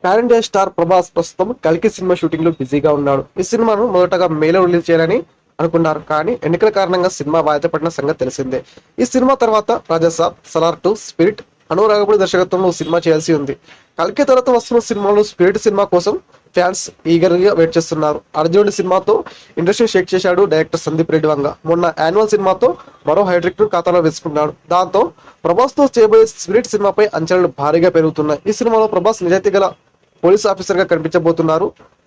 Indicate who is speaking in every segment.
Speaker 1: Pan India star Prabhas ప్రస్తుతం కల్కి cinema shooting లో బిజీగా ఉన్నాడు. ఈ సినిమాను మొదటగా మేలో రిలీజ్ చేయాలని అనుకున్నారు, కానీ ఎన్నికల కారణంగా సినిమా వాయిదా పడిన సంగతి తెలిసిందే. ఈ సినిమా తర్వాత రాజాసాబ్, సలార్ 2, స్పిరిట్, అనురాగపుడి దర్శకత్వంలో సినిమా చేయాల్సి ఉంది. కల్కి తర్వాత వస్తున్న సినిమాలో స్పిరిట్ సినిమా కోసం ఫ్యాన్స్ ఈగర్ గా వెయిట్ చేస్తున్నారు. అర్జునుడి సినిమాతో ఇండస్ట్రీ షేక్ చేశాడు డైరెక్టర్ సందీప్ రెడ్డి వంగ. మొన్న యాన్యువల్ సినిమాతో మరో హైడ్రిక్ ను ఖాతాలో వేసుకున్నాడు. దాంతో ప్రభాస్ తో చేయబోయే స్పిరిట్ సినిమాపై అంచనాలు భారీగా పెరుగుతున్నాయి. ఈ సినిమాలో ప్రభాస్ నిజాయితీ గల పోలీస్ ఆఫీసర్ గా కనిపించబోతున్నారు.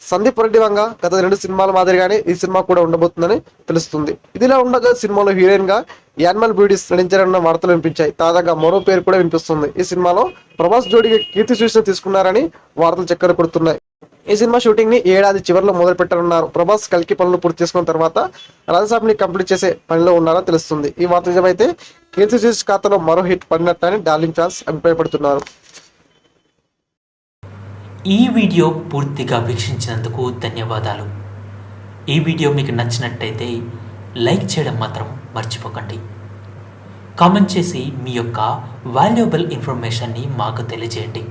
Speaker 1: సందీప్ రెడ్డి వంగ గత 2 సినిమాల మాదిరిగానే ఈ సినిమా కూడా ఉండబోతుందని తెలుస్తుంది. ఇదిలా ఉండగా సినిమాలో హీరోయిన్ గా యాన్మల్ బ్యూటీస్ నటించారన్న వార్తలు వినిపించాయి. తాజాగా మరో పేరు కూడా వినిపిస్తుంది. ఈ సినిమాలో ప్రభాస్ జోడికి కీర్తి సురేష్ తీసుకున్నారని వార్తలు చక్కర కొడుతున్నాయి. ఈ సినిమా షూటింగ్ ని ఏడాది చివరిలో మొదలు పెట్టనున్నారు. ప్రభాస్ కల్కి పనులు పూర్తి చేసుకున్న తర్వాత రాజసాబ్ ని కంప్లీట్ చేసే పనిలో ఉన్నారని తెలుస్తుంది. ఈ వార్త నిజమైతే కీర్తి సురేష్ ఖాతాలో మరో హిట్ పడినట్టని డార్లింగ్ ఫ్యాన్స్ అభిప్రాయపడుతున్నారు.
Speaker 2: ఈ వీడియో పూర్తిగా వీక్షించినందుకు ధన్యవాదాలు. ఈ వీడియో మీకు నచ్చినట్టయితే లైక్ చేయడం మాత్రం మర్చిపోకండి. కామెంట్ చేసి మీ యొక్క వాల్యుబుల్ ఇన్ఫర్మేషన్ని మాకు తెలియజేయండి.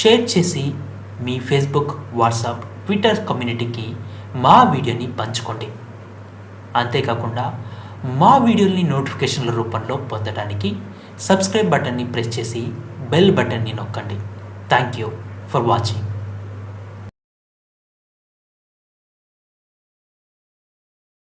Speaker 2: షేర్ చేసి మీ ఫేస్బుక్, వాట్సాప్, ట్విట్టర్ కమ్యూనిటీకి మా వీడియోని పంచుకోండి. అంతేకాకుండా మా వీడియోని నోటిఫికేషన్ల రూపంలో పొందడానికి సబ్స్క్రైబ్ బటన్ని ప్రెస్ చేసి బెల్ బటన్ని నొక్కండి. Thank you for watching.